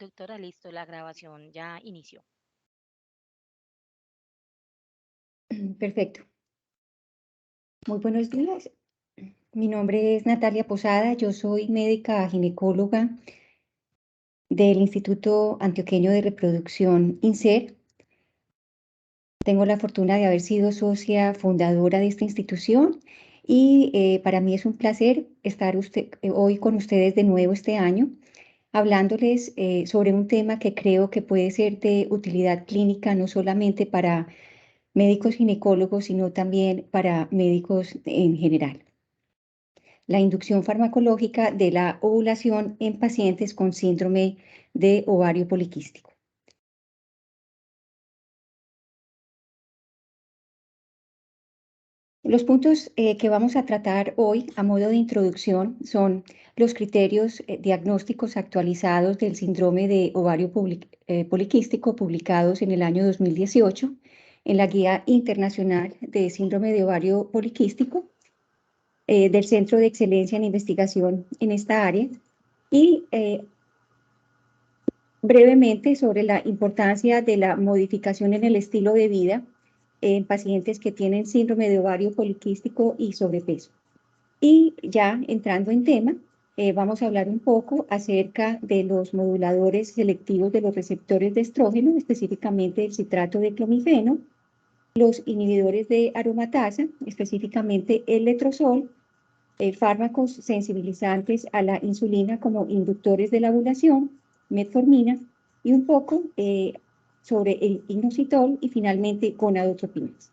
Doctora, listo, la grabación ya inició. Perfecto. Muy buenos días. Mi nombre es Natalia Posada, yo soy médica ginecóloga del Instituto Antioqueño de Reproducción INSER. Tengo la fortuna de haber sido socia fundadora de esta institución y para mí es un placer estar hoy con ustedes de nuevo este año, hablándoles sobre un tema que creo que puede ser de utilidad clínica no solamente para médicos ginecólogos, sino también para médicos en general. La inducción farmacológica de la ovulación en pacientes con síndrome de ovario poliquístico. Los puntos que vamos a tratar hoy a modo de introducción son los criterios diagnósticos actualizados del síndrome de ovario poliquístico publicados en el año 2018 en la Guía Internacional de Síndrome de Ovario Poliquístico del Centro de Excelencia en Investigación en esta área y brevemente sobre la importancia de la modificación en el estilo de vida en pacientes que tienen síndrome de ovario poliquístico y sobrepeso. Y ya entrando en tema, vamos a hablar un poco acerca de los moduladores selectivos de los receptores de estrógeno, específicamente el citrato de clomifeno, los inhibidores de aromatasa, específicamente el letrozol, fármacos sensibilizantes a la insulina como inductores de la ovulación, metformina, y un poco sobre el inositol y finalmente gonadotropinas.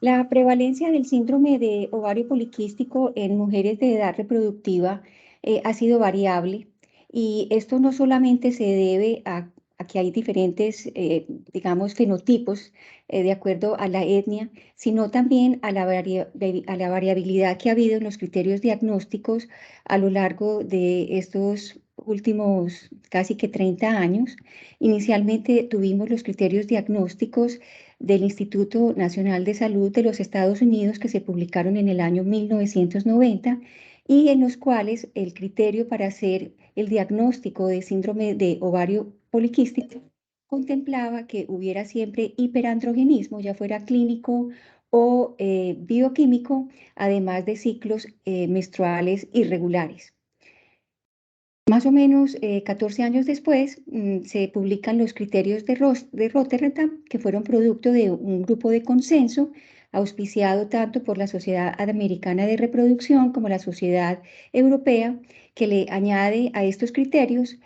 La prevalencia del síndrome de ovario poliquístico en mujeres de edad reproductiva ha sido variable y esto no solamente se debe a que hay diferentes, digamos, fenotipos de acuerdo a la etnia, sino también a la variabilidad que ha habido en los criterios diagnósticos a lo largo de estos últimos casi que 30 años. Inicialmente tuvimos los criterios diagnósticos del Instituto Nacional de Salud de los Estados Unidos que se publicaron en el año 1990 y en los cuales el criterio para hacer el diagnóstico de síndrome de ovario poliquístico contemplaba que hubiera siempre hiperandrogenismo, ya fuera clínico o bioquímico, además de ciclos menstruales irregulares. Más o menos 14 años después se publican los criterios de Rotterdam, que fueron producto de un grupo de consenso auspiciado tanto por la Sociedad Americana de Reproducción como la Sociedad Europea, que le añade a estos criterios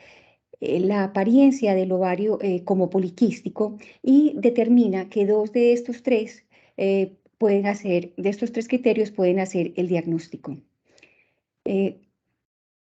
la apariencia del ovario como poliquístico y determina que dos de estos tres de estos tres criterios pueden hacer el diagnóstico.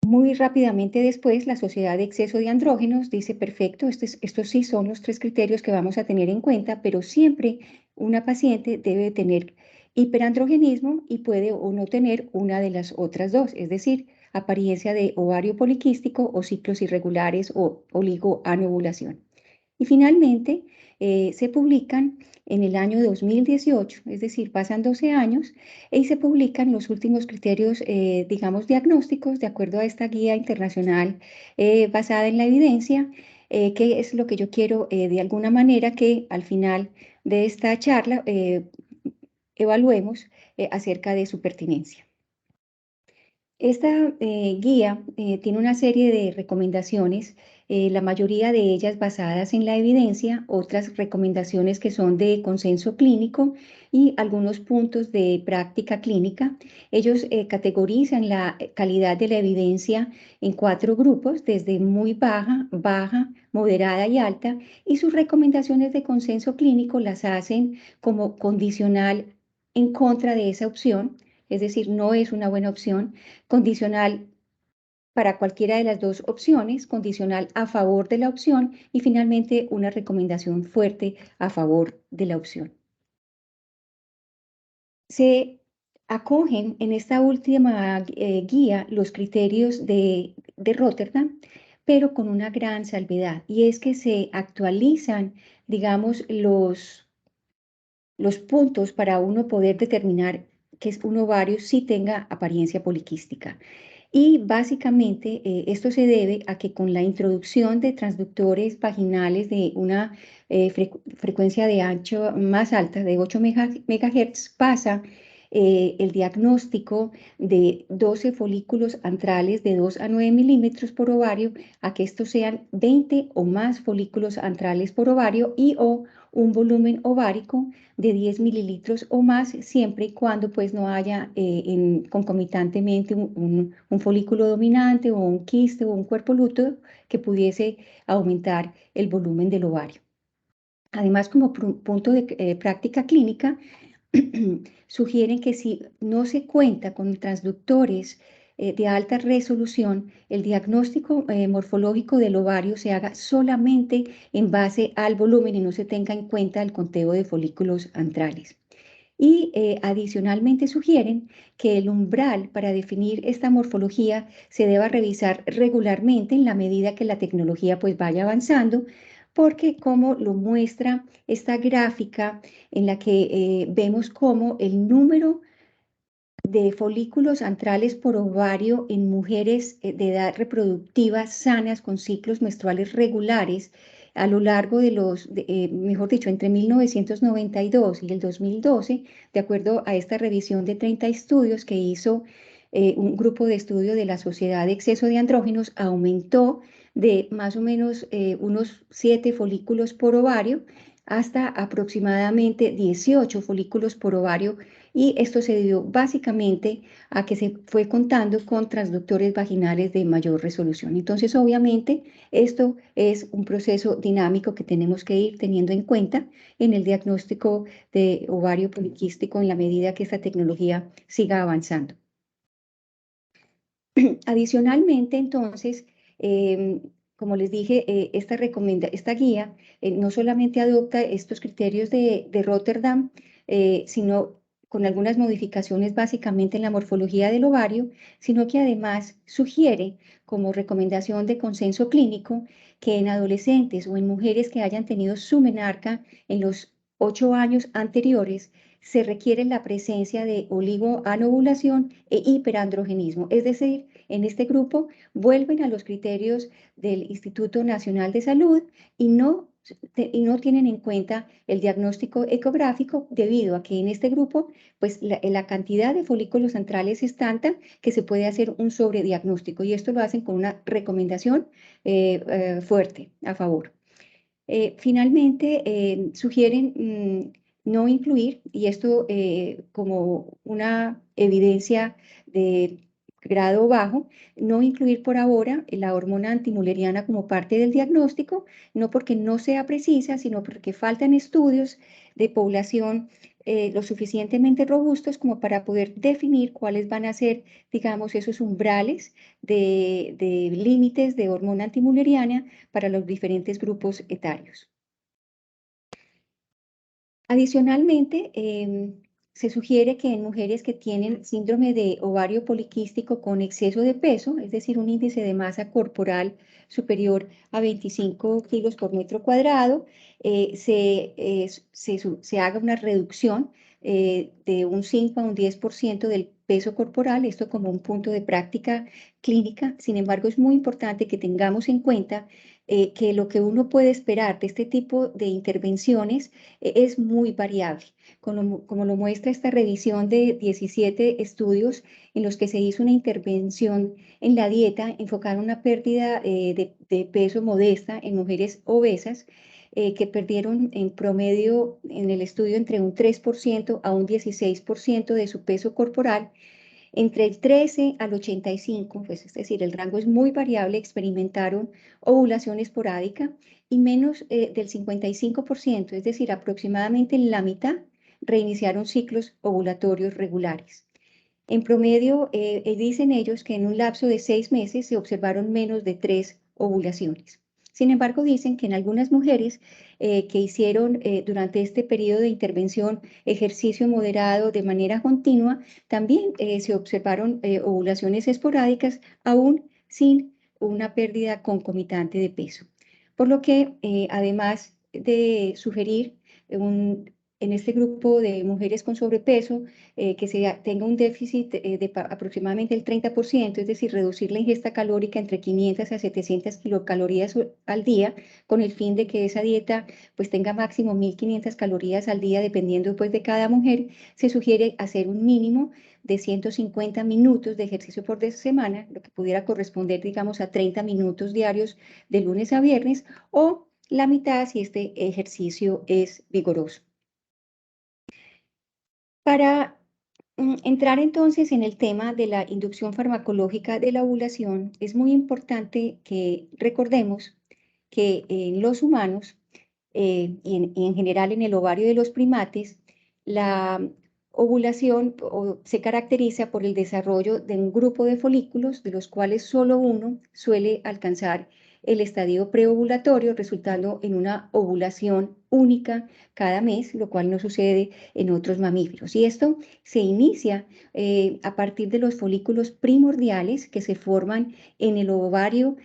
Muy rápidamente después, la Sociedad de Exceso de Andrógenos dice, perfecto, estos sí son los tres criterios que vamos a tener en cuenta, pero siempre una paciente debe tener hiperandrogenismo y puede o no tener una de las otras dos, es decir, apariencia de ovario poliquístico o ciclos irregulares o oligoanovulación. Y finalmente, se publican en el año 2018, es decir, pasan 12 años, y se publican los últimos criterios, digamos, diagnósticos de acuerdo a esta guía internacional basada en la evidencia, que es lo que yo quiero de alguna manera que al final de esta charla evaluemos acerca de su pertinencia. Esta guía tiene una serie de recomendaciones, la mayoría de ellas basadas en la evidencia, otras recomendaciones que son de consenso clínico y algunos puntos de práctica clínica. Ellos categorizan la calidad de la evidencia en 4 grupos, desde muy baja, baja, moderada y alta, y sus recomendaciones de consenso clínico las hacen como condicional en contra de esa opción, es decir, no es una buena opción, condicional para cualquiera de las dos opciones, condicional a favor de la opción y finalmente una recomendación fuerte a favor de la opción. Se acogen en esta última guía los criterios de Rotterdam, pero con una gran salvedad, y es que se actualizan, digamos, los puntos para uno poder determinar que es un ovario si tenga apariencia poliquística. Y básicamente esto se debe a que con la introducción de transductores vaginales de una frecuencia de ancho más alta, de 8 megahertz, pasa el diagnóstico de 12 folículos antrales de 2 a 9 milímetros por ovario a que estos sean 20 o más folículos antrales por ovario y o un volumen ovárico de 10 mililitros o más, siempre y cuando pues no haya concomitantemente un folículo dominante o un quiste o un cuerpo lúteo que pudiese aumentar el volumen del ovario. Además, como punto de práctica clínica, sugieren que si no se cuenta con transductores de alta resolución, el diagnóstico morfológico del ovario se haga solamente en base al volumen y no se tenga en cuenta el conteo de folículos antrales. Y adicionalmente sugieren que el umbral para definir esta morfología se deba revisar regularmente en la medida que la tecnología pues vaya avanzando, porque como lo muestra esta gráfica en la que vemos cómo el número de folículos antrales por ovario en mujeres de edad reproductiva sanas con ciclos menstruales regulares a lo largo de mejor dicho, entre 1992 y el 2012, de acuerdo a esta revisión de 30 estudios que hizo un grupo de estudio de la Sociedad de Exceso de Andrógenos, aumentó de más o menos unos 7 folículos por ovario hasta aproximadamente 18 folículos por ovario, y esto se debió básicamente a que se fue contando con transductores vaginales de mayor resolución. Entonces, obviamente, esto es un proceso dinámico que tenemos que ir teniendo en cuenta en el diagnóstico de ovario poliquístico en la medida que esta tecnología siga avanzando. Adicionalmente, entonces, como les dije, esta guía no solamente adopta estos criterios de Rotterdam, sino con algunas modificaciones básicamente en la morfología del ovario, sino que además sugiere como recomendación de consenso clínico que en adolescentes o en mujeres que hayan tenido su menarca en los 8 años anteriores, se requiere la presencia de oligoanovulación e hiperandrogenismo. Es decir, en este grupo vuelven a los criterios del Instituto Nacional de Salud y no tienen en cuenta el diagnóstico ecográfico, debido a que en este grupo pues la cantidad de folículos centrales es tanta que se puede hacer un sobrediagnóstico, y esto lo hacen con una recomendación fuerte a favor. Finalmente, sugieren no incluir, y esto como una evidencia de grado bajo, no incluir por ahora la hormona antimuleriana como parte del diagnóstico, no porque no sea precisa, sino porque faltan estudios de población lo suficientemente robustos como para poder definir cuáles van a ser, digamos, esos umbrales de límites de hormona antimuleriana para los diferentes grupos etarios. Adicionalmente, se sugiere que en mujeres que tienen síndrome de ovario poliquístico con exceso de peso, es decir, un índice de masa corporal superior a 25 kilos por metro cuadrado, se haga una reducción de un 5 a un 10% del peso corporal, esto como un punto de práctica clínica. Sin embargo, es muy importante que tengamos en cuenta que lo que uno puede esperar de este tipo de intervenciones es muy variable, como lo muestra esta revisión de 17 estudios en los que se hizo una intervención en la dieta, enfocaron una pérdida de peso modesta en mujeres obesas, que perdieron en promedio en el estudio entre un 3% a un 16% de su peso corporal. Entre el 13 al 85, pues, es decir, el rango es muy variable, experimentaron ovulación esporádica, y menos del 55%, es decir, aproximadamente la mitad, reiniciaron ciclos ovulatorios regulares. En promedio, dicen ellos que en un lapso de 6 meses se observaron menos de 3 ovulaciones. Sin embargo, dicen que en algunas mujeres que hicieron durante este periodo de intervención ejercicio moderado de manera continua, también se observaron ovulaciones esporádicas, aún sin una pérdida concomitante de peso. Por lo que, además de sugerir en este grupo de mujeres con sobrepeso, que tenga un déficit de aproximadamente el 30%, es decir, reducir la ingesta calórica entre 500 a 700 kilocalorías al día, con el fin de que esa dieta pues tenga máximo 1500 calorías al día, dependiendo pues de cada mujer. Se sugiere hacer un mínimo de 150 minutos de ejercicio por semana, lo que pudiera corresponder, digamos, a 30 minutos diarios de lunes a viernes, o la mitad si este ejercicio es vigoroso. Para entrar entonces en el tema de la inducción farmacológica de la ovulación, es muy importante que recordemos que en los humanos y en general en el ovario de los primates, la ovulación se caracteriza por el desarrollo de un grupo de folículos, de los cuales solo uno suele alcanzar el estadio preovulatorio, resultando en una ovulación única cada mes, lo cual no sucede en otros mamíferos. Y esto se inicia a partir de los folículos primordiales que se forman en el ovario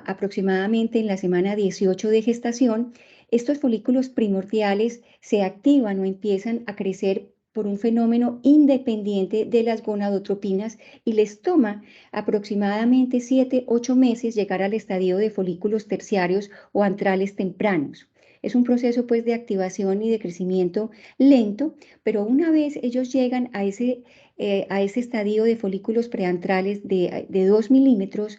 aproximadamente en la semana 18 de gestación. Estos folículos primordiales se activan o empiezan a crecer por un fenómeno independiente de las gonadotropinas y les toma aproximadamente 7-8 meses llegar al estadio de folículos terciarios o antrales tempranos. Es un proceso pues de activación y de crecimiento lento, pero una vez ellos llegan a ese estadio de folículos preantrales de 2 milímetros,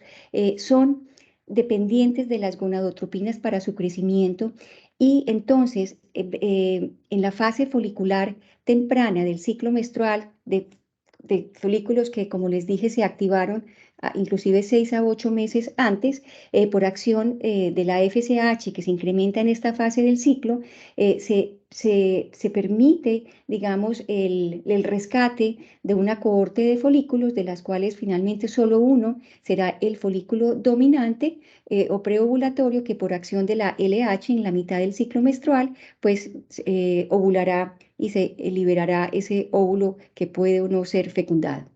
son dependientes de las gonadotropinas para su crecimiento, y entonces en la fase folicular temprana del ciclo menstrual de folículos que, como les dije, se activaron inclusive 6 a 8 meses antes, por acción de la FSH que se incrementa en esta fase del ciclo, se permite, digamos, el rescate de una cohorte de folículos, de las cuales finalmente solo uno será el folículo dominante o preovulatorio, que por acción de la LH en la mitad del ciclo menstrual, pues ovulará y se liberará ese óvulo que puede o no ser fecundado.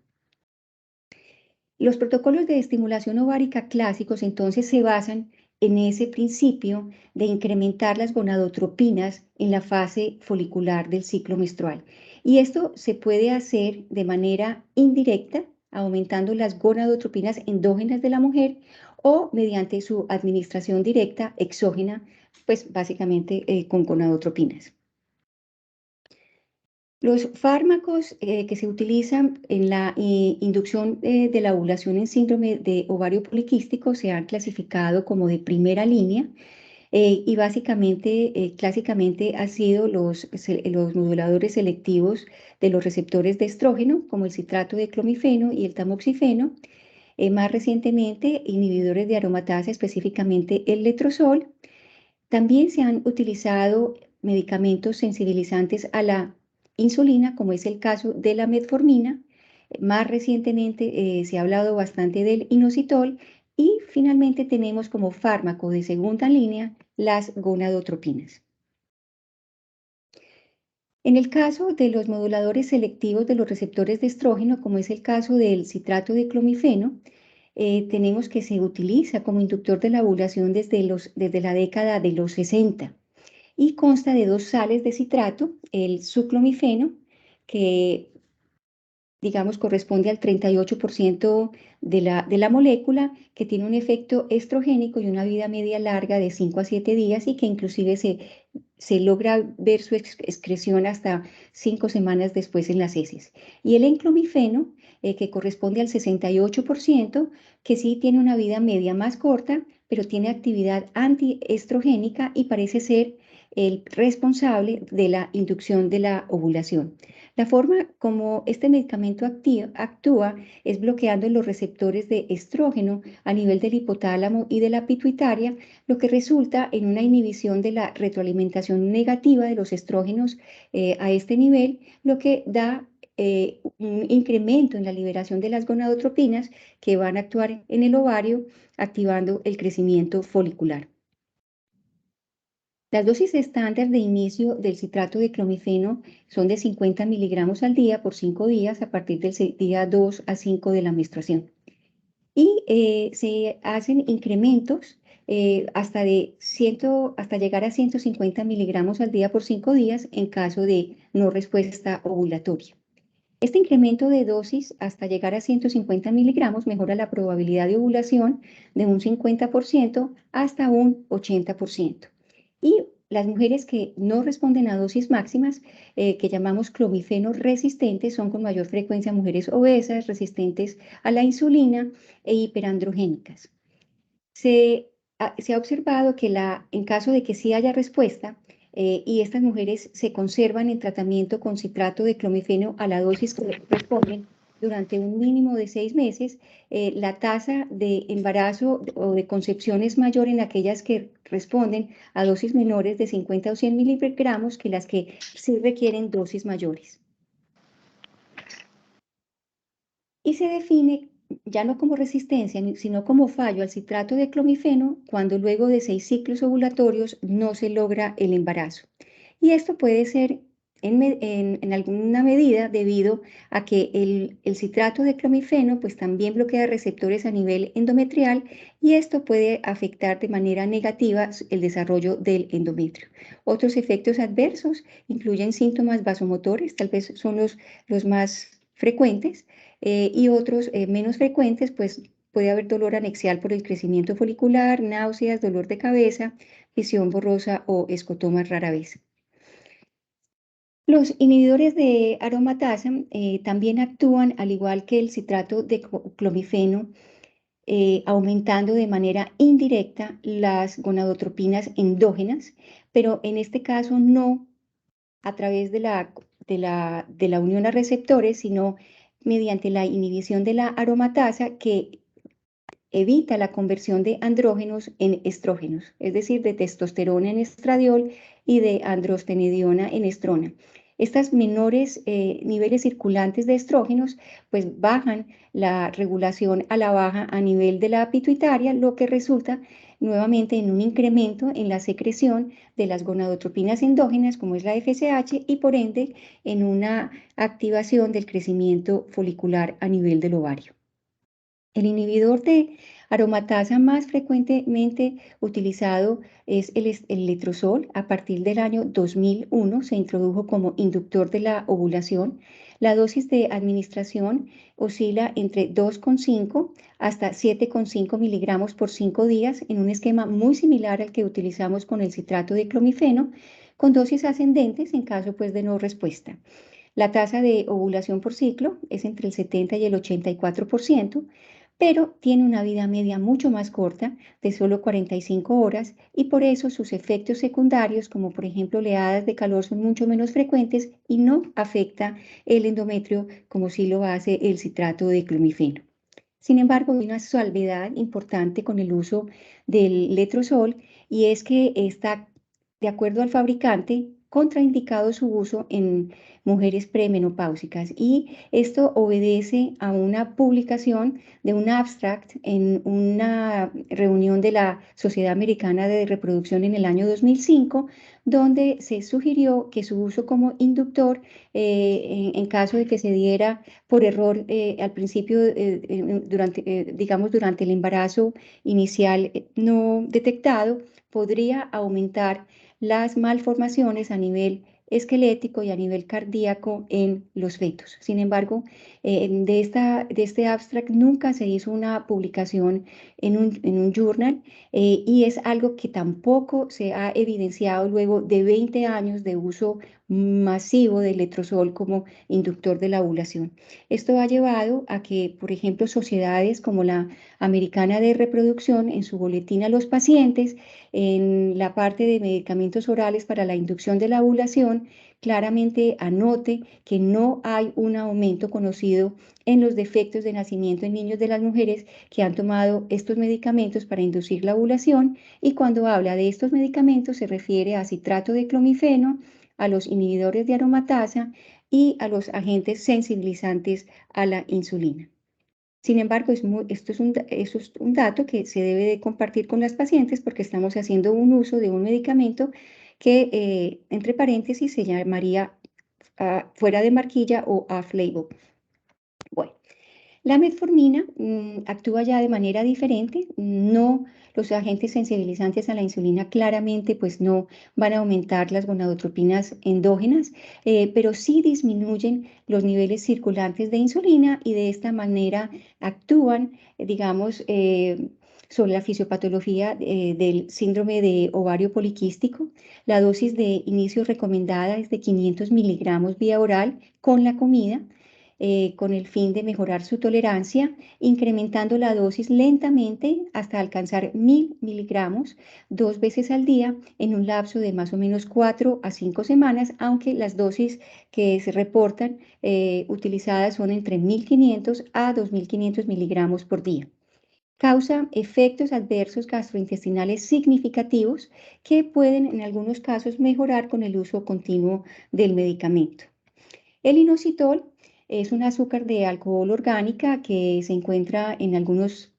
Los protocolos de estimulación ovárica clásicos entonces se basan en ese principio de incrementar las gonadotropinas en la fase folicular del ciclo menstrual. Y esto se puede hacer de manera indirecta, aumentando las gonadotropinas endógenas de la mujer, o mediante su administración directa exógena, pues básicamente con gonadotropinas. Los fármacos que se utilizan en la inducción de la ovulación en síndrome de ovario poliquístico se han clasificado como de primera línea, y básicamente, clásicamente, han sido los moduladores selectivos de los receptores de estrógeno, como el citrato de clomifeno y el tamoxifeno. Más recientemente, inhibidores de aromatasa, específicamente el letrozol. También se han utilizado medicamentos sensibilizantes a la insulina, como es el caso de la metformina. Más recientemente se ha hablado bastante del inositol, y finalmente tenemos como fármaco de segunda línea las gonadotropinas. En el caso de los moduladores selectivos de los receptores de estrógeno, como es el caso del citrato de clomifeno, tenemos que se utiliza como inductor de la ovulación desde la década de los 60, y consta de dos sales de citrato, el suclomifeno, que digamos corresponde al 38% de la molécula, que tiene un efecto estrogénico y una vida media larga de 5 a 7 días, y que inclusive se logra ver su excreción hasta 5 semanas después en las heces. Y el enclomifeno, que corresponde al 68%, que sí tiene una vida media más corta, pero tiene actividad antiestrogénica y parece ser el responsable de la inducción de la ovulación. La forma como este medicamento actúa es bloqueando los receptores de estrógeno a nivel del hipotálamo y de la pituitaria, lo que resulta en una inhibición de la retroalimentación negativa de los estrógenos a este nivel, lo que da un incremento en la liberación de las gonadotropinas, que van a actuar en el ovario activando el crecimiento folicular. Las dosis estándar de inicio del citrato de clomifeno son de 50 miligramos al día por 5 días a partir del día 2 a 5 de la menstruación. Y se hacen incrementos hasta llegar a 150 miligramos al día por 5 días en caso de no respuesta ovulatoria. Este incremento de dosis hasta llegar a 150 miligramos mejora la probabilidad de ovulación de un 50% hasta un 80%. Y las mujeres que no responden a dosis máximas, que llamamos clomifeno resistentes, son con mayor frecuencia mujeres obesas, resistentes a la insulina e hiperandrogénicas. Se ha observado que en caso de que sí haya respuesta, y estas mujeres se conservan en tratamiento con citrato de clomifeno a la dosis que responden durante un mínimo de 6 meses, la tasa de embarazo o de concepción es mayor en aquellas que responden a dosis menores de 50 o 100 miligramos que las que sí requieren dosis mayores. Y se define ya no como resistencia, sino como fallo al citrato de clomifeno cuando luego de 6 ciclos ovulatorios no se logra el embarazo. Y esto puede ser en alguna medida debido a que el citrato de clomifeno pues también bloquea receptores a nivel endometrial y esto puede afectar de manera negativa el desarrollo del endometrio. Otros efectos adversos incluyen síntomas vasomotores, tal vez son los más frecuentes, y otros menos frecuentes, pues puede haber dolor anexial por el crecimiento folicular, náuseas, dolor de cabeza, visión borrosa o escotomas rara vez. Los inhibidores de aromatasa también actúan al igual que el citrato de clomifeno, aumentando de manera indirecta las gonadotropinas endógenas, pero en este caso no a través de la unión a receptores, sino mediante la inhibición de la aromatasa que evita la conversión de andrógenos en estrógenos, es decir, de testosterona en estradiol y de androstenediona en estrona. Estas menores niveles circulantes de estrógenos pues bajan la regulación a la baja a nivel de la pituitaria, lo que resulta nuevamente en un incremento en la secreción de las gonadotropinas endógenas, como es la FSH, y por ende en una activación del crecimiento folicular a nivel del ovario. El inhibidor de aromatasa más frecuentemente utilizado es el letrozol. A partir del año 2001 se introdujo como inductor de la ovulación. La dosis de administración oscila entre 2,5 hasta 7,5 miligramos por 5 días en un esquema muy similar al que utilizamos con el citrato de clomifeno, con dosis ascendentes en caso pues, de no respuesta. La tasa de ovulación por ciclo es entre el 70 y el 84%, pero tiene una vida media mucho más corta, de solo 45 horas, y por eso sus efectos secundarios, como por ejemplo oleadas de calor, son mucho menos frecuentes y no afecta el endometrio como sí lo hace el citrato de clomifeno. Sin embargo, hay una salvedad importante con el uso del letrozol y es que está, de acuerdo al fabricante, contraindicado su uso en mujeres premenopáusicas y esto obedece a una publicación de un abstract en una reunión de la Sociedad Americana de Reproducción en el año 2005, donde se sugirió que su uso como inductor, en caso de que se diera por error al principio, durante el embarazo inicial no detectado, podría aumentar las malformaciones a nivel esquelético y a nivel cardíaco en los fetos. Sin embargo, de este abstract nunca se hizo una publicación en un journal y es algo que tampoco se ha evidenciado luego de 20 años de uso masivo de letrozol como inductor de la ovulación. Esto ha llevado a que, por ejemplo, sociedades como la Americana de Reproducción, en su boletín a los pacientes, en la parte de medicamentos orales para la inducción de la ovulación, claramente anote que no hay un aumento conocido en los defectos de nacimiento en niños de las mujeres que han tomado estos medicamentos para inducir la ovulación, y cuando habla de estos medicamentos se refiere a citrato de clomifeno, a los inhibidores de aromatasa y a los agentes sensibilizantes a la insulina. Sin embargo, esto es un dato que se debe de compartir con las pacientes porque estamos haciendo un uso de un medicamento que, entre paréntesis, se llamaría fuera de marquilla o off-label. Bueno, La metformina actúa ya de manera diferente, no, los agentes sensibilizantes a la insulina claramente pues no van a aumentar las gonadotropinas endógenas, pero sí disminuyen los niveles circulantes de insulina y de esta manera actúan, digamos, sobre la fisiopatología del síndrome de ovario poliquístico. La dosis de inicio recomendada es de 500 miligramos vía oral con la comida, con el fin de mejorar su tolerancia, incrementando la dosis lentamente hasta alcanzar 1000 miligramos 2 veces al día en un lapso de más o menos 4 a 5 semanas, aunque las dosis que se reportan utilizadas son entre 1500 a 2500 miligramos por día. Causa efectos adversos gastrointestinales significativos que pueden en algunos casos mejorar con el uso continuo del medicamento. El inositol es un azúcar de alcohol orgánica que se encuentra en algunas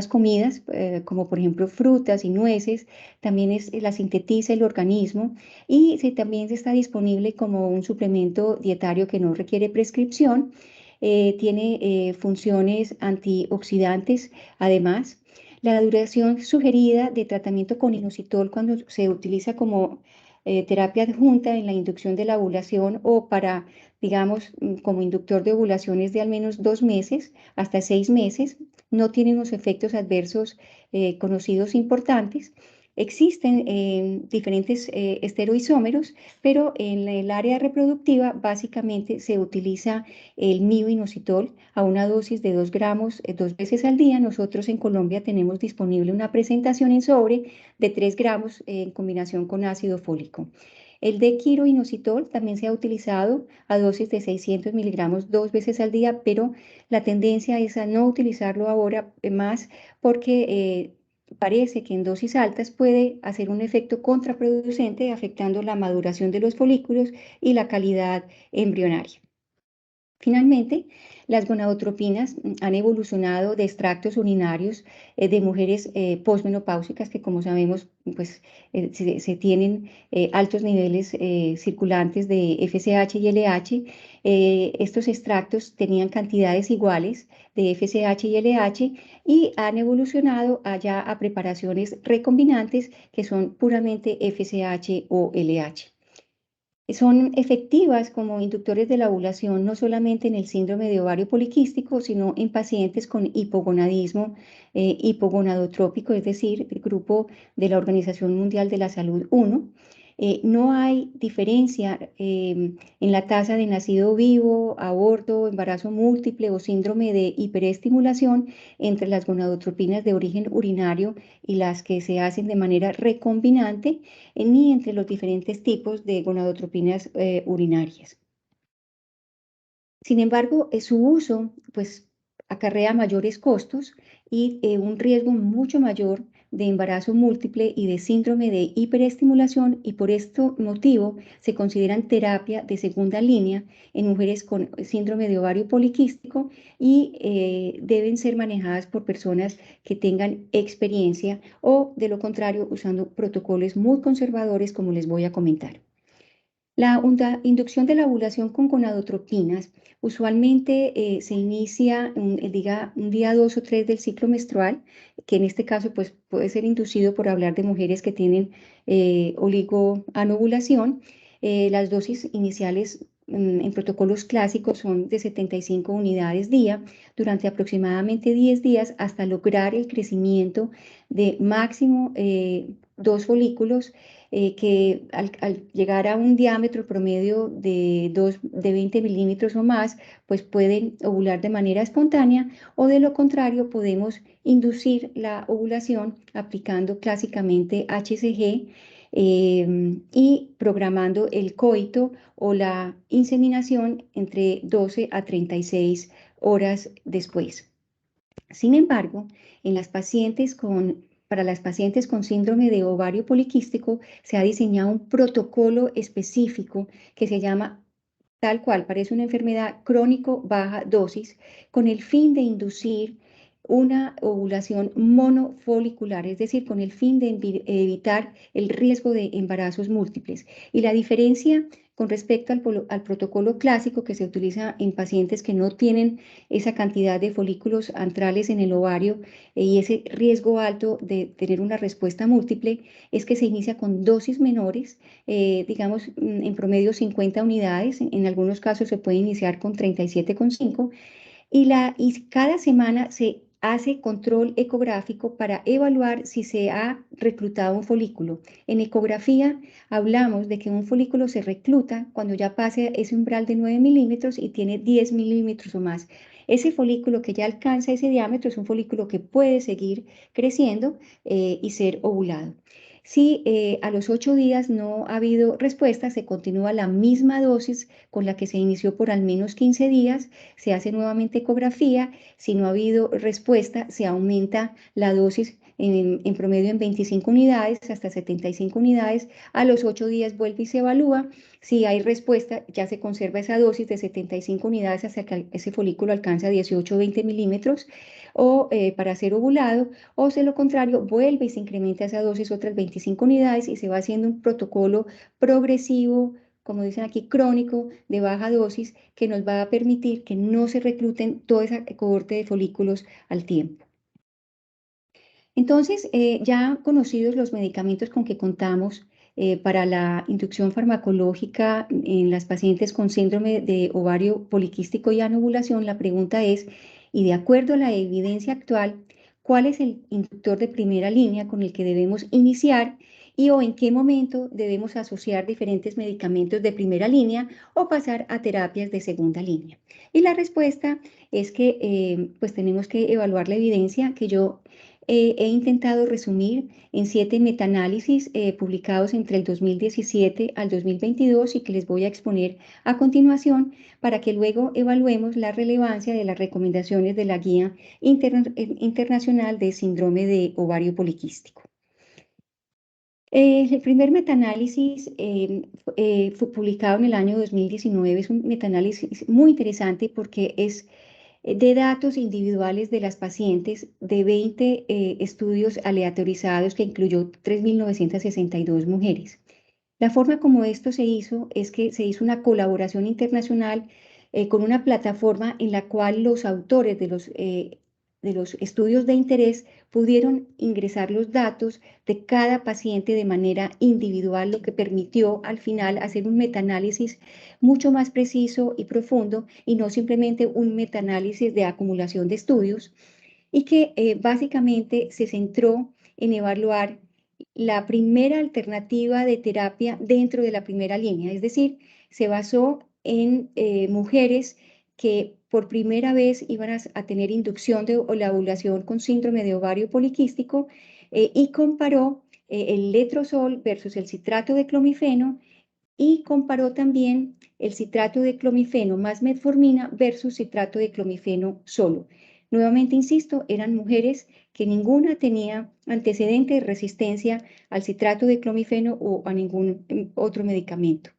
comidas, como por ejemplo frutas y nueces. También la sintetiza el organismo y también está disponible como un suplemento dietario que no requiere prescripción. Tiene funciones antioxidantes. Además, la duración sugerida de tratamiento con inositol cuando se utiliza como terapia adjunta en la inducción de la ovulación o para, digamos, como inductor de ovulaciones de al menos 2 meses hasta 6 meses, no tiene unos efectos adversos conocidos importantes. Existen diferentes esteroisómeros, pero en el área reproductiva básicamente se utiliza el mioinositol a una dosis de 2 gramos 2 veces al día. Nosotros en Colombia tenemos disponible una presentación en sobre de 3 gramos en combinación con ácido fólico. El dequiroinositol también se ha utilizado a dosis de 600 miligramos 2 veces al día, pero la tendencia es a no utilizarlo ahora más porque parece que en dosis altas puede hacer un efecto contraproducente afectando la maduración de los folículos y la calidad embrionaria. Finalmente, las gonadotropinas han evolucionado de extractos urinarios de mujeres posmenopáusicas que, como sabemos, pues, se tienen altos niveles circulantes de FSH y LH. Estos extractos tenían cantidades iguales de FSH y LH y han evolucionado allá a preparaciones recombinantes que son puramente FSH o LH. Son efectivas como inductores de la ovulación no solamente en el síndrome de ovario poliquístico, sino en pacientes con hipogonadismo hipogonadotrópico, es decir, el grupo de la Organización Mundial de la Salud 1. No hay diferencia en la tasa de nacido vivo, aborto, embarazo múltiple o síndrome de hiperestimulación entre las gonadotropinas de origen urinario y las que se hacen de manera recombinante, ni entre los diferentes tipos de gonadotropinas urinarias. Sin embargo, su uso pues, acarrea mayores costos y un riesgo mucho mayor de embarazo múltiple y de síndrome de hiperestimulación, y por este motivo se consideran terapia de segunda línea en mujeres con síndrome de ovario poliquístico y deben ser manejadas por personas que tengan experiencia o, de lo contrario, usando protocolos muy conservadores, como les voy a comentar. La inducción de la ovulación con gonadotropinas usualmente se inicia un día 2 o 3 del ciclo menstrual, que en este caso pues, puede ser inducido por hablar de mujeres que tienen oligoanovulación. Las dosis iniciales en protocolos clásicos son de 75 unidades día durante aproximadamente 10 días hasta lograr el crecimiento de máximo 2 folículos que al llegar a un diámetro promedio de 20 milímetros o más, pues pueden ovular de manera espontánea, o de lo contrario podemos inducir la ovulación aplicando clásicamente HCG y programando el coito o la inseminación entre 12 a 36 horas después. Sin embargo, para las pacientes con síndrome de ovario poliquístico se ha diseñado un protocolo específico que se llama tal cual, parece una enfermedad crónico baja dosis, con el fin de inducir una ovulación monofolicular, es decir, con el fin de evitar el riesgo de embarazos múltiples. Y la diferencia con respecto al protocolo clásico que se utiliza en pacientes que no tienen esa cantidad de folículos antrales en el ovario y ese riesgo alto de tener una respuesta múltiple, es que se inicia con dosis menores, digamos en promedio 50 unidades, en algunos casos se puede iniciar con 37,5 y cada semana se hace control ecográfico para evaluar si se ha reclutado un folículo. En ecografía hablamos de que un folículo se recluta cuando ya pase ese umbral de 9 milímetros y tiene 10 milímetros o más. Ese folículo que ya alcanza ese diámetro es un folículo que puede seguir creciendo y ser ovulado. Si a los 8 días no ha habido respuesta, se continúa la misma dosis con la que se inició por al menos 15 días, se hace nuevamente ecografía, si no ha habido respuesta, se aumenta la dosis en promedio en 25 unidades hasta 75 unidades, a los 8 días vuelve y se evalúa, si hay respuesta ya se conserva esa dosis de 75 unidades hasta que ese folículo alcanza 18 o 20 milímetros o para ser ovulado, o de lo contrario vuelve y se incrementa esa dosis otras 25 unidades y se va haciendo un protocolo progresivo, como dicen aquí, crónico, de baja dosis, que nos va a permitir que no se recluten toda esa cohorte de folículos al tiempo. Entonces, ya conocidos los medicamentos con que contamos para la inducción farmacológica en las pacientes con síndrome de ovario poliquístico y anovulación, la pregunta es, y de acuerdo a la evidencia actual, ¿cuál es el inductor de primera línea con el que debemos iniciar y o en qué momento debemos asociar diferentes medicamentos de primera línea o pasar a terapias de segunda línea? Y la respuesta es que pues tenemos que evaluar la evidencia que yo he intentado resumir en 7 metaanálisis publicados entre el 2017 al 2022 y que les voy a exponer a continuación para que luego evaluemos la relevancia de las recomendaciones de la Guía Internacional de Síndrome de Ovario Poliquístico. El primer metaanálisis fue publicado en el año 2019, es un metaanálisis muy interesante porque es de datos individuales de las pacientes de 20 estudios aleatorizados que incluyó 3.962 mujeres. La forma como esto se hizo es que se hizo una colaboración internacional con una plataforma en la cual los autores de los estudios de interés pudieron ingresar los datos de cada paciente de manera individual, lo que permitió al final hacer un metaanálisis mucho más preciso y profundo y no simplemente un metaanálisis de acumulación de estudios y que básicamente se centró en evaluar la primera alternativa de terapia dentro de la primera línea, es decir, se basó en mujeres que por primera vez iban a tener inducción de la ovulación con síndrome de ovario poliquístico y comparó el letrozol versus el citrato de clomifeno y comparó también el citrato de clomifeno más metformina versus citrato de clomifeno solo. Nuevamente, insisto, eran mujeres que ninguna tenía antecedente de resistencia al citrato de clomifeno o a ningún otro medicamento.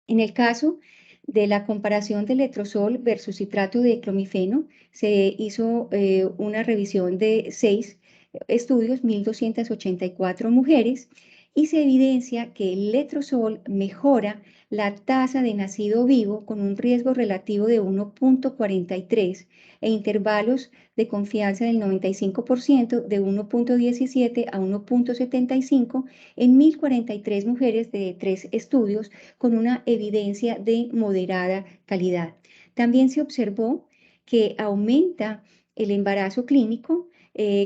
En el caso de la comparación de letrozol versus citrato de clomifeno, se hizo una revisión de 6 estudios, 1.284 mujeres, y se evidencia que el letrozol mejora la tasa de nacido vivo con un riesgo relativo de 1,43 e intervalos de confianza del 95% de 1,17 a 1,75 en 1.043 mujeres de 3 estudios con una evidencia de moderada calidad. También se observó que aumenta el embarazo clínico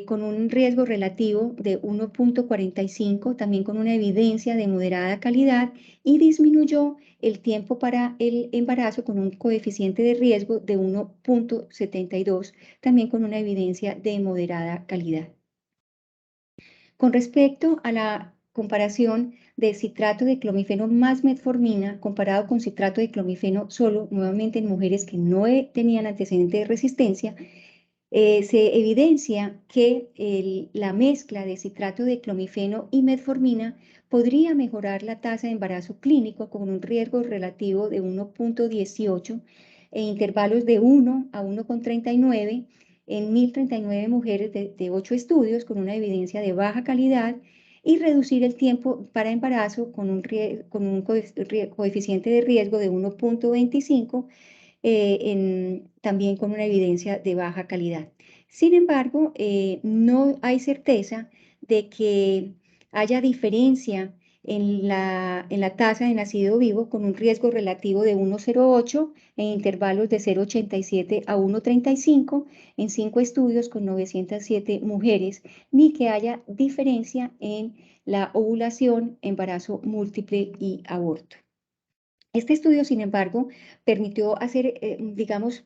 con un riesgo relativo de 1,45, también con una evidencia de moderada calidad y disminuyó el tiempo para el embarazo con un coeficiente de riesgo de 1,72, también con una evidencia de moderada calidad. Con respecto a la comparación de citrato de clomifeno más metformina comparado con citrato de clomifeno solo, nuevamente en mujeres que no tenían antecedente de resistencia, se evidencia que la mezcla de citrato de clomifeno y metformina podría mejorar la tasa de embarazo clínico con un riesgo relativo de 1,18 e intervalos de 1 a 1,39 en 1.039 mujeres de 8 estudios con una evidencia de baja calidad y reducir el tiempo para embarazo con un coeficiente de riesgo de 1.25, también con una evidencia de baja calidad. Sin embargo, no hay certeza de que haya diferencia en la tasa de nacido vivo con un riesgo relativo de 1,08 en intervalos de 0,87 a 1,35 en 5 estudios con 907 mujeres, ni que haya diferencia en la ovulación, embarazo múltiple y aborto. Este estudio, sin embargo, permitió hacer, digamos,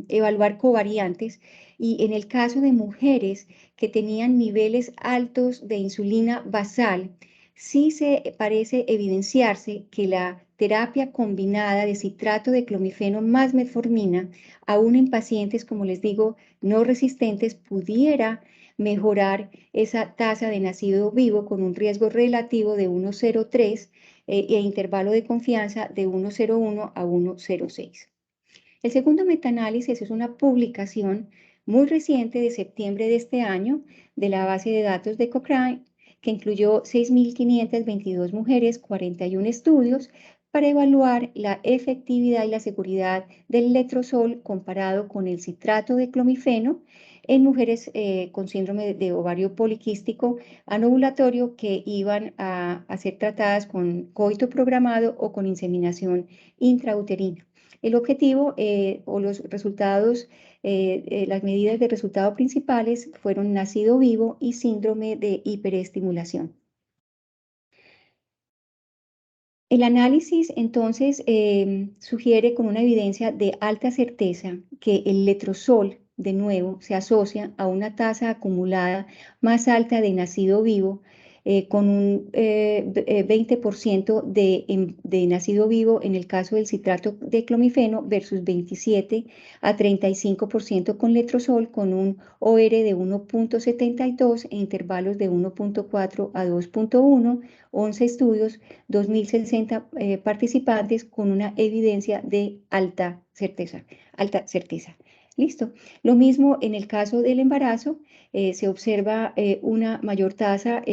evaluar covariantes, y en el caso de mujeres que tenían niveles altos de insulina basal, sí se parece evidenciarse que la terapia combinada de citrato de clomifeno más metformina, aún en pacientes, como les digo, no resistentes, pudiera mejorar esa tasa de nacido vivo con un riesgo relativo de 1,03 e intervalo de confianza de 1,01 a 1,06. El segundo metaanálisis es una publicación muy reciente de septiembre de este año de la base de datos de Cochrane, que incluyó 6.522 mujeres, 41 estudios, para evaluar la efectividad y la seguridad del letrozol comparado con el citrato de clomifeno en mujeres con síndrome de ovario poliquístico anovulatorio que iban a ser tratadas con coito programado o con inseminación intrauterina. El objetivo o los resultados, las medidas de resultado principales fueron nacido vivo y síndrome de hiperestimulación. El análisis entonces sugiere con una evidencia de alta certeza que el letrozol, de nuevo, se asocia a una tasa acumulada más alta de nacido vivo, con un 20% de nacido vivo en el caso del citrato de clomifeno versus 27 a 35% con letrozol, con un OR de 1.72 e intervalos de 1.4 a 2.1, 11 estudios, 2.060 participantes con una evidencia de alta certeza, alta certeza. Listo. Lo mismo en el caso del embarazo, se observa una mayor tasa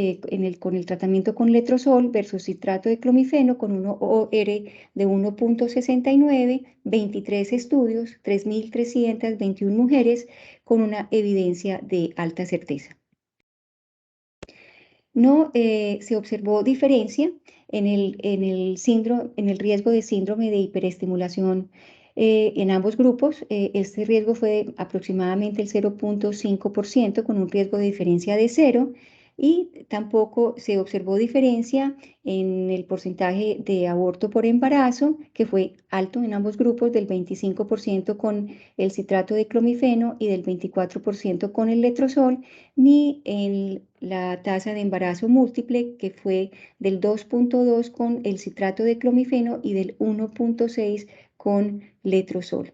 con el tratamiento con letrozol versus citrato de clomifeno con un OR de 1.69, 23 estudios, 3.321 mujeres con una evidencia de alta certeza. No se observó diferencia en el riesgo de síndrome de hiperestimulación en ambos grupos. Este riesgo fue aproximadamente el 0.5% con un riesgo de diferencia de 0, y tampoco se observó diferencia en el porcentaje de aborto por embarazo, que fue alto en ambos grupos, del 25% con el citrato de clomifeno y del 24% con el letrozol, ni en la tasa de embarazo múltiple, que fue del 2.2 con el citrato de clomifeno y del 1.6 con letrozol.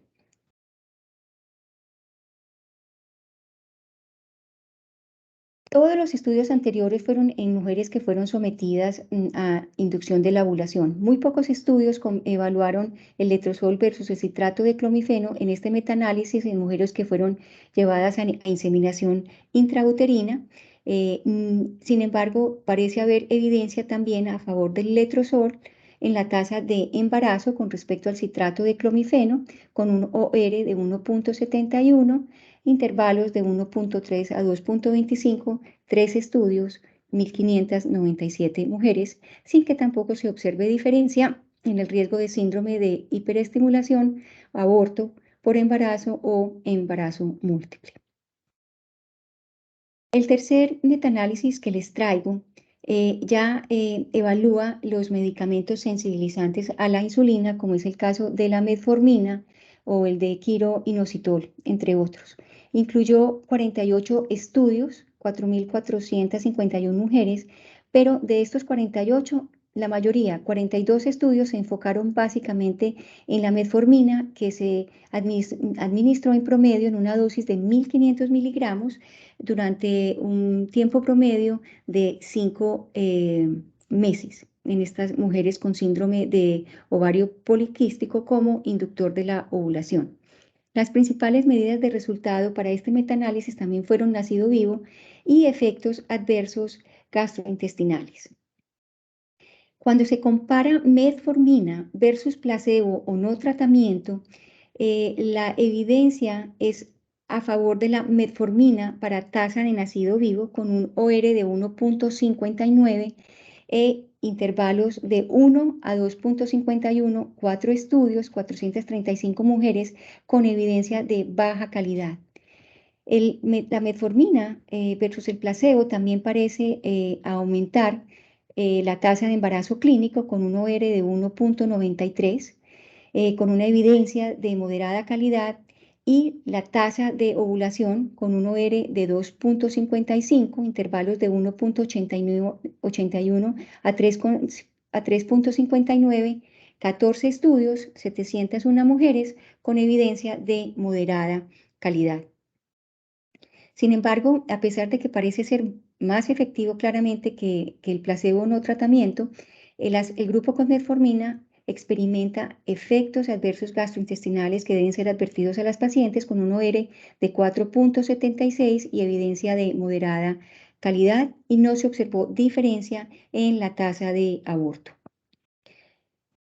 Todos los estudios anteriores fueron en mujeres que fueron sometidas a inducción de la ovulación. Muy pocos estudios evaluaron el letrozol versus el citrato de clomifeno en este metaanálisis en mujeres que fueron llevadas a inseminación intrauterina. Sin embargo, parece haber evidencia también a favor del letrozol en la tasa de embarazo con respecto al citrato de clomifeno, con un OR de 1.71, intervalos de 1.3 a 2.25, 3 estudios, 1.597 mujeres, sin que tampoco se observe diferencia en el riesgo de síndrome de hiperestimulación, aborto por embarazo o embarazo múltiple. El tercer metaanálisis que les traigo ya evalúa los medicamentos sensibilizantes a la insulina, como es el caso de la metformina o el de quiroinositol, entre otros. Incluyó 48 estudios, 4.451 mujeres, pero de estos 48, la mayoría, 42 estudios, se enfocaron básicamente en la metformina, que se administró en promedio en una dosis de 1.500 miligramos durante un tiempo promedio de 5 meses en estas mujeres con síndrome de ovario poliquístico como inductor de la ovulación. Las principales medidas de resultado para este metaanálisis también fueron nacido vivo y efectos adversos gastrointestinales. Cuando se compara metformina versus placebo o no tratamiento, la evidencia es a favor de la metformina para tasa de nacido vivo con un OR de 1.59 e intervalos de 1 a 2.51, 4 estudios, 435 mujeres con evidencia de baja calidad. La metformina versus el placebo también parece aumentar la tasa de embarazo clínico con un OR de 1.93, con una evidencia de moderada calidad, y la tasa de ovulación con un OR de 2.55, intervalos de 1.81 a 3.59, 14 estudios, 701 mujeres con evidencia de moderada calidad. Sin embargo, a pesar de que parece ser más efectivo claramente que el placebo no tratamiento, el grupo con metformina experimenta efectos adversos gastrointestinales que deben ser advertidos a las pacientes con un OR de 4.76 y evidencia de moderada calidad, y no se observó diferencia en la tasa de aborto.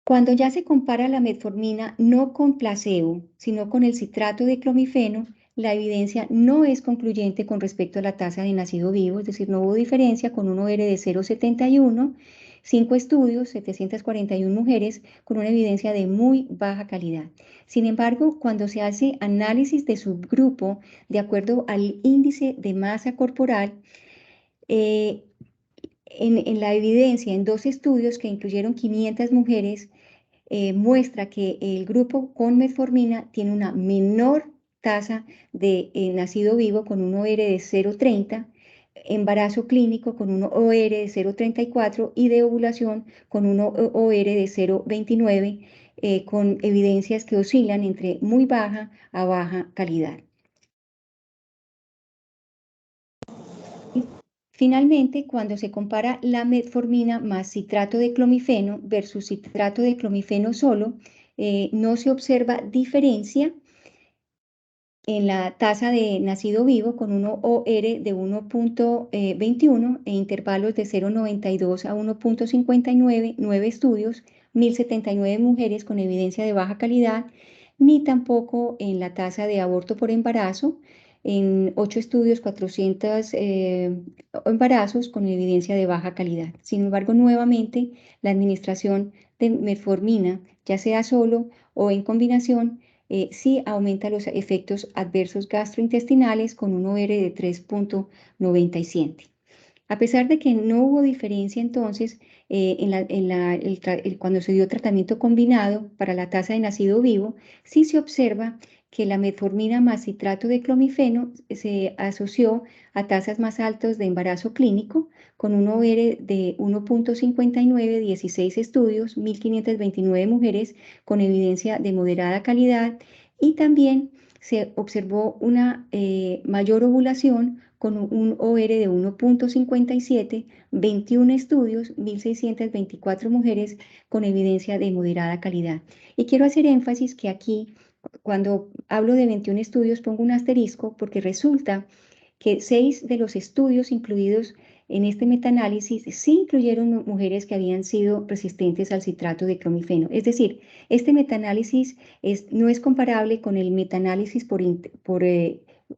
Cuando ya se compara la metformina no con placebo, sino con el citrato de clomifeno, la evidencia no es concluyente con respecto a la tasa de nacido vivo, es decir, no hubo diferencia con un OR de 0.71, 5 estudios, 741 mujeres con una evidencia de muy baja calidad. Sin embargo, cuando se hace análisis de subgrupo de acuerdo al índice de masa corporal, en la evidencia en 2 estudios que incluyeron 500 mujeres, muestra que el grupo con metformina tiene una menor tasa de nacido vivo con un OR de 0.30, embarazo clínico con un OR de 0.34 y de ovulación con un OR de 0.29, con evidencias que oscilan entre muy baja a baja calidad. Finalmente, cuando se compara la metformina más citrato de clomifeno versus citrato de clomifeno solo, no se observa diferencia en la tasa de nacido vivo con un OR de 1.21 e intervalos de 0.92 a 1.59, 9 estudios, 1.079 mujeres con evidencia de baja calidad, ni tampoco en la tasa de aborto por embarazo, en 8 estudios, 400 embarazos con evidencia de baja calidad. Sin embargo, nuevamente, la administración de metformina, ya sea solo o en combinación, sí aumenta los efectos adversos gastrointestinales con un OR de 3.97. A pesar de que no hubo diferencia entonces cuando se dio tratamiento combinado para la tasa de nacido vivo, sí se observa que la metformina más citrato de clomifeno se asoció a tasas más altas de embarazo clínico con un OR de 1.59, 16 estudios, 1.529 mujeres con evidencia de moderada calidad, y también se observó una mayor ovulación con un OR de 1.57, 21 estudios, 1.624 mujeres con evidencia de moderada calidad. Y quiero hacer énfasis que aquí, cuando hablo de 21 estudios, pongo un asterisco porque resulta que 6 de los estudios incluidos en este metaanálisis sí incluyeron mujeres que habían sido resistentes al citrato de clomifeno. Es decir, este metaanálisis no es comparable con el metaanálisis por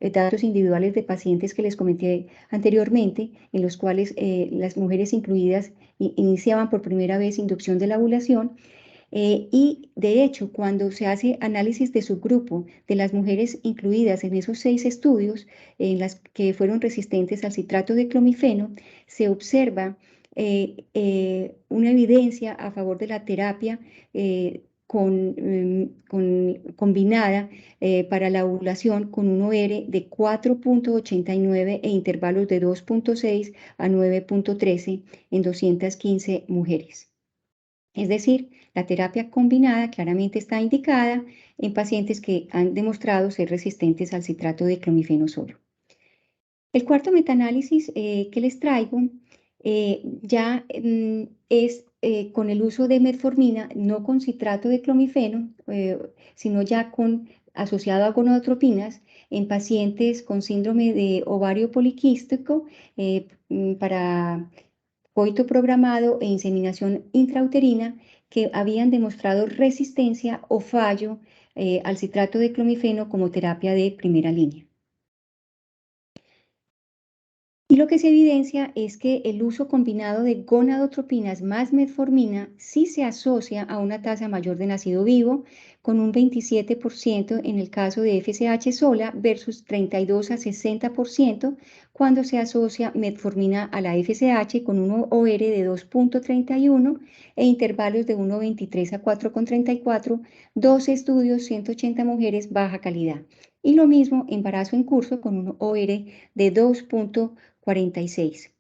datos individuales de pacientes que les comenté anteriormente, en los cuales las mujeres incluidas iniciaban por primera vez inducción de la ovulación. Y de hecho, cuando se hace análisis de subgrupo de las mujeres incluidas en esos 6 estudios, en las que fueron resistentes al citrato de clomifeno, se observa una evidencia a favor de la terapia combinada para la ovulación con un OR de 4.89 e intervalos de 2.6 a 9.13 en 215 mujeres. Es decir, la terapia combinada claramente está indicada en pacientes que han demostrado ser resistentes al citrato de clomifeno solo. El cuarto metaanálisis que les traigo ya es con el uso de metformina, no con citrato de clomifeno, sino ya asociado a gonadotropinas, en pacientes con síndrome de ovario poliquístico para coito programado e inseminación intrauterina que habían demostrado resistencia o fallo al citrato de clomifeno como terapia de primera línea. Y lo que se evidencia es que el uso combinado de gonadotropinas más metformina sí se asocia a una tasa mayor de nacido vivo, con un 27% en el caso de FSH sola versus 32 a 60% cuando se asocia metformina a la FSH con un OR de 2.31 e intervalos de 1.23 a 4.34, 12 estudios, 180 mujeres, baja calidad. Y lo mismo embarazo en curso con un OR de 2.46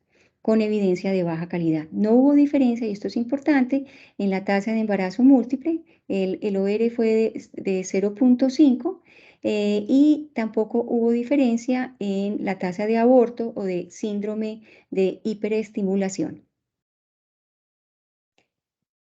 con evidencia de baja calidad. No hubo diferencia, y esto es importante, en la tasa de embarazo múltiple. El OR fue de 0.5 y tampoco hubo diferencia en la tasa de aborto o de síndrome de hiperestimulación.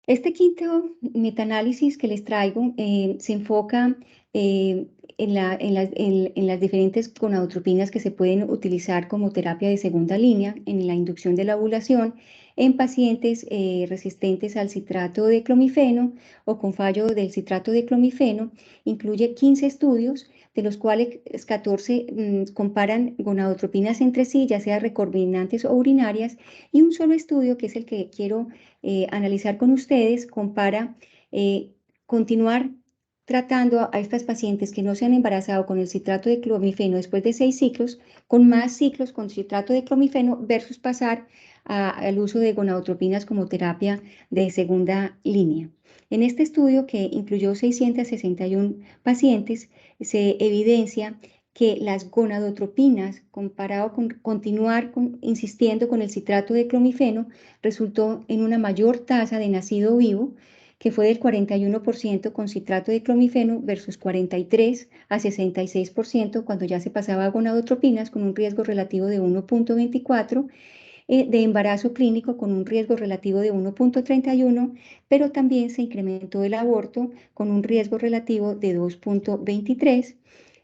Este quinto metaanálisis que les traigo se enfoca en las diferentes gonadotropinas que se pueden utilizar como terapia de segunda línea en la inducción de la ovulación en pacientes resistentes al citrato de clomifeno o con fallo del citrato de clomifeno. Incluye 15 estudios, de los cuales 14 comparan gonadotropinas entre sí, ya sea recombinantes o urinarias, y un solo estudio, que es el que quiero analizar con ustedes, compara continuar tratando a estas pacientes que no se han embarazado con el citrato de clomifeno después de 6 ciclos, con más ciclos con citrato de clomifeno versus pasar al uso de gonadotropinas como terapia de segunda línea. En este estudio, que incluyó 661 pacientes, se evidencia que las gonadotropinas, comparado con continuar insistiendo con el citrato de clomifeno, resultó en una mayor tasa de nacido vivo, que fue del 41% con citrato de clomifeno versus 43 a 66% cuando ya se pasaba a gonadotropinas, con un riesgo relativo de 1.24, de embarazo clínico con un riesgo relativo de 1.31, pero también se incrementó el aborto con un riesgo relativo de 2.23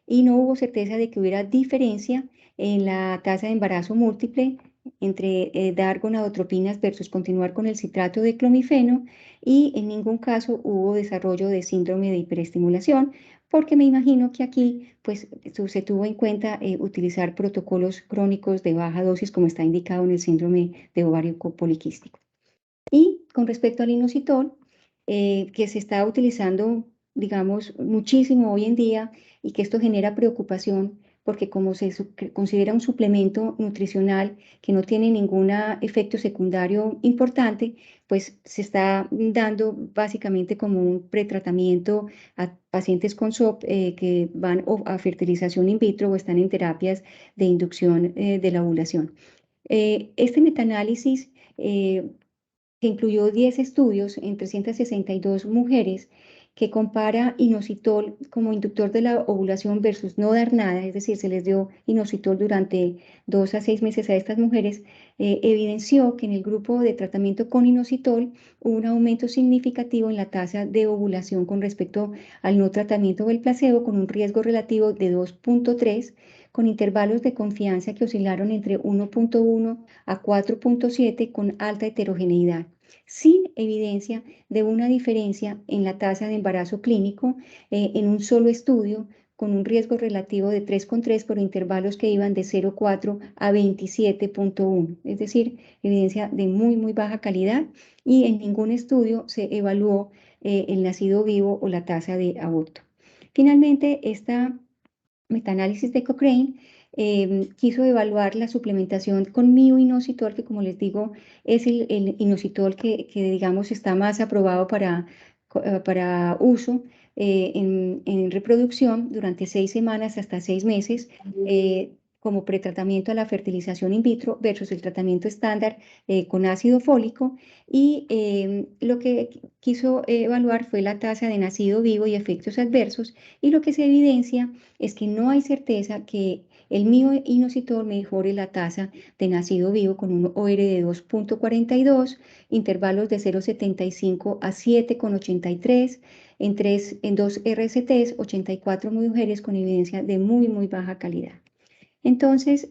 y no hubo certeza de que hubiera diferencia en la tasa de embarazo múltiple entre dar gonadotropinas versus continuar con el citrato de clomifeno, y en ningún caso hubo desarrollo de síndrome de hiperestimulación, porque me imagino que aquí pues, se tuvo en cuenta utilizar protocolos crónicos de baja dosis, como está indicado en el síndrome de ovario poliquístico. Y con respecto al inositol, que se está utilizando, digamos, muchísimo hoy en día, y que esto genera preocupación, porque como se considera un suplemento nutricional que no tiene ningún efecto secundario importante, pues se está dando básicamente como un pretratamiento a pacientes con SOP que van a fertilización in vitro o están en terapias de inducción de la ovulación. Este metaanálisis que incluyó 10 estudios en 362 mujeres, que compara inositol como inductor de la ovulación versus no dar nada, es decir, se les dio inositol durante 2 a 6 meses a estas mujeres, evidenció que en el grupo de tratamiento con inositol hubo un aumento significativo en la tasa de ovulación con respecto al no tratamiento o el placebo, con un riesgo relativo de 2.3, con intervalos de confianza que oscilaron entre 1.1 a 4.7 con alta heterogeneidad, sin evidencia de una diferencia en la tasa de embarazo clínico en un solo estudio, con un riesgo relativo de 3,3 por intervalos que iban de 0,4 a 27.1, es decir, evidencia de muy, muy baja calidad, y en ningún estudio se evaluó el nacido vivo o la tasa de aborto. Finalmente, esta metaanálisis de Cochrane quiso evaluar la suplementación con mioinositol, que como les digo es el inositol que digamos está más aprobado para uso en reproducción durante 6 semanas hasta 6 meses, como pretratamiento a la fertilización in vitro versus el tratamiento estándar con ácido fólico. Y lo que quiso evaluar fue la tasa de nacido vivo y efectos adversos, y lo que se evidencia es que no hay certeza que el mioinositol mejore la tasa de nacido vivo con un OR de 2.42, intervalos de 0.75 a 7.83, en 2 RCTs, 84 mujeres con evidencia de muy baja calidad. Entonces,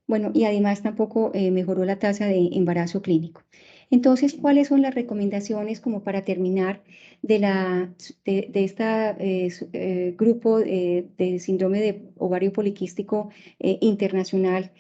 bueno, y además tampoco mejoró la tasa de embarazo clínico. Entonces, ¿cuáles son las recomendaciones como para terminar de este grupo de síndrome de ovario poliquístico internacional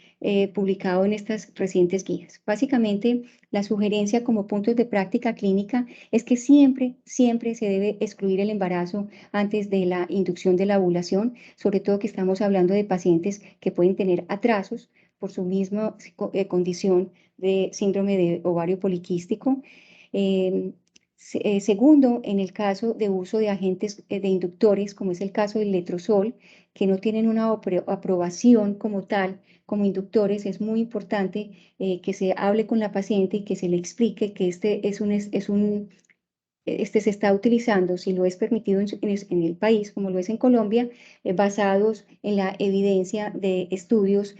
publicado en estas recientes guías? Básicamente, la sugerencia como puntos de práctica clínica es que siempre se debe excluir el embarazo antes de la inducción de la ovulación, sobre todo que estamos hablando de pacientes que pueden tener atrasos por su misma condición de síndrome de ovario poliquístico. Segundo, en el caso de uso de agentes de inductores, como es el caso del letrozol, que no tienen una aprobación como tal, como inductores, es muy importante que se hable con la paciente y que se le explique que este se está utilizando, si lo es permitido en el país, como lo es en Colombia, basados en la evidencia de estudios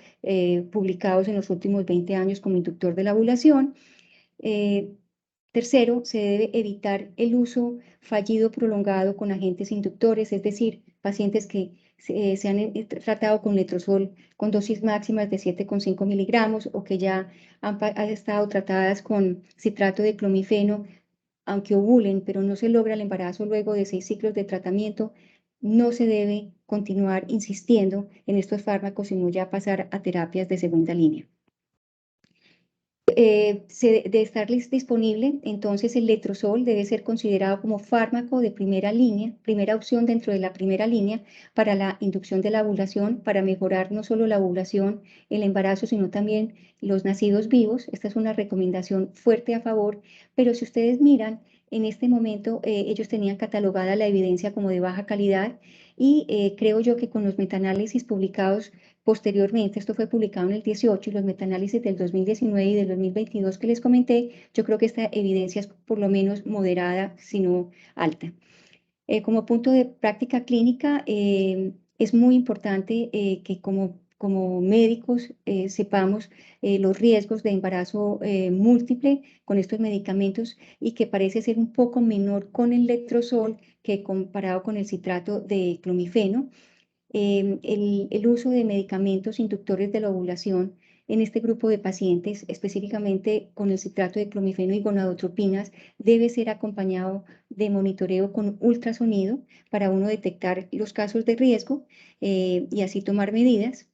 publicados en los últimos 20 años como inductor de la ovulación. Tercero, se debe evitar el uso fallido prolongado con agentes inductores, es decir, pacientes que se han tratado con letrozol con dosis máximas de 7,5 miligramos o que ya han estado tratadas con citrato de clomifeno, aunque ovulen, pero no se logra el embarazo luego de 6 ciclos de tratamiento. No se debe continuar insistiendo en estos fármacos, sino ya pasar a terapias de segunda línea. De estar disponible, entonces el letrozol debe ser considerado como fármaco de primera línea, primera opción dentro de la primera línea para la inducción de la ovulación, para mejorar no solo la ovulación, el embarazo, sino también los nacidos vivos. Esta es una recomendación fuerte a favor, pero si ustedes miran, en este momento ellos tenían catalogada la evidencia como de baja calidad y creo yo que con los metaanálisis publicados posteriormente, esto fue publicado en el 18 y los metaanálisis del 2019 y del 2022 que les comenté, yo creo que esta evidencia es por lo menos moderada, sino alta. Como punto de práctica clínica, es muy importante que como médicos sepamos los riesgos de embarazo múltiple con estos medicamentos y que parece ser un poco menor con el letrozol que comparado con el citrato de clomifeno. El uso de medicamentos inductores de la ovulación en este grupo de pacientes, específicamente con el citrato de clomifeno y gonadotropinas, debe ser acompañado de monitoreo con ultrasonido para uno detectar los casos de riesgo y así tomar medidas.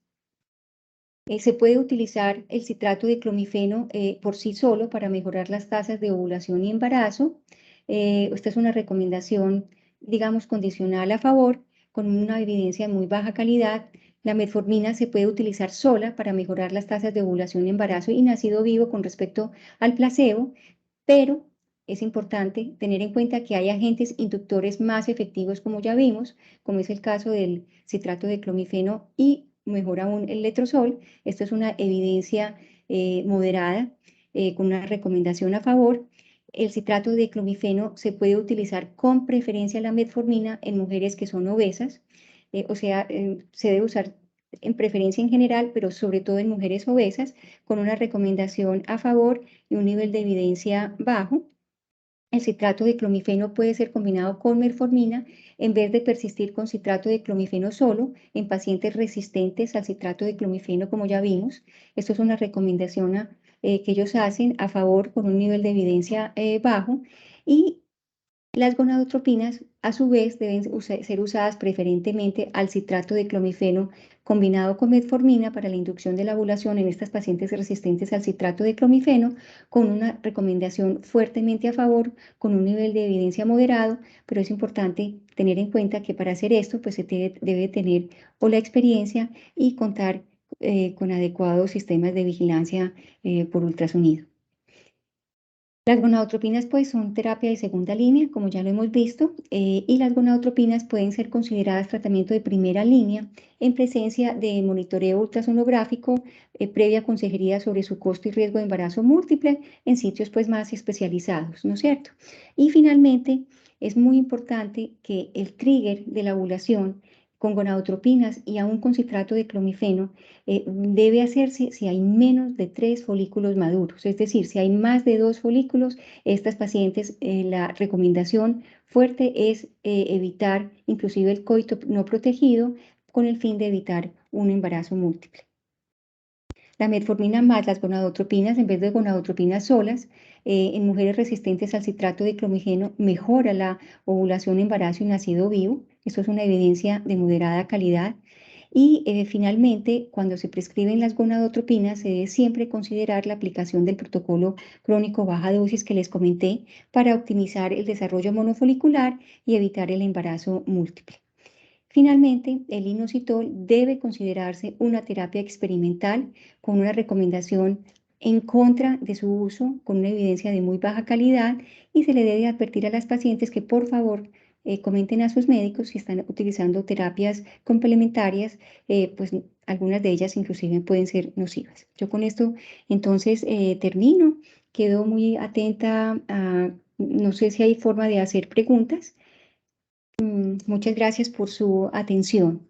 Se puede utilizar el citrato de clomifeno por sí solo para mejorar las tasas de ovulación y embarazo. Esta es una recomendación, digamos, condicional a favor, con una evidencia de muy baja calidad. La metformina se puede utilizar sola para mejorar las tasas de ovulación, embarazo y nacido vivo con respecto al placebo, pero es importante tener en cuenta que hay agentes inductores más efectivos, como ya vimos, como es el caso del citrato de clomifeno y mejor aún el letrozol. Esto es una evidencia moderada con una recomendación a favor. El citrato de clomifeno se puede utilizar con preferencia la metformina en mujeres que son obesas, se debe usar en preferencia en general, pero sobre todo en mujeres obesas, con una recomendación a favor y un nivel de evidencia bajo. El citrato de clomifeno puede ser combinado con metformina en vez de persistir con citrato de clomifeno solo en pacientes resistentes al citrato de clomifeno, como ya vimos. Esto es una recomendación que ellos hacen a favor con un nivel de evidencia bajo. Y las gonadotropinas, a su vez, deben ser usadas preferentemente al citrato de clomifeno combinado con metformina para la inducción de la ovulación en estas pacientes resistentes al citrato de clomifeno, con una recomendación fuertemente a favor, con un nivel de evidencia moderado, pero es importante tener en cuenta que para hacer esto, pues se debe tener o la experiencia y contar con adecuados sistemas de vigilancia por ultrasonido. Las gonadotropinas pues son terapia de segunda línea, como ya lo hemos visto, y las gonadotropinas pueden ser consideradas tratamiento de primera línea en presencia de monitoreo ultrasonográfico, previa consejería sobre su costo y riesgo de embarazo múltiple en sitios pues más especializados, ¿no es cierto? Y finalmente, es muy importante que el trigger de la ovulación con gonadotropinas y aún con citrato de clomifeno debe hacerse si hay menos de 3 folículos maduros. Es decir, si hay más de 2 folículos, estas pacientes, la recomendación fuerte es evitar inclusive el coito no protegido con el fin de evitar un embarazo múltiple. La metformina más las gonadotropinas, en vez de gonadotropinas solas, en mujeres resistentes al citrato de clomifeno, mejora la ovulación, embarazo y nacido vivo. Esto es una evidencia de moderada calidad. Y finalmente, cuando se prescriben las gonadotropinas, se debe siempre considerar la aplicación del protocolo crónico baja dosis que les comenté para optimizar el desarrollo monofolicular y evitar el embarazo múltiple. Finalmente, el inositol debe considerarse una terapia experimental con una recomendación en contra de su uso, con una evidencia de muy baja calidad, y se le debe advertir a las pacientes que por favor comenten a sus médicos si están utilizando terapias complementarias, pues algunas de ellas inclusive pueden ser nocivas. Yo con esto entonces termino. Quedo muy atenta a, no sé si hay forma de hacer preguntas. Muchas gracias por su atención.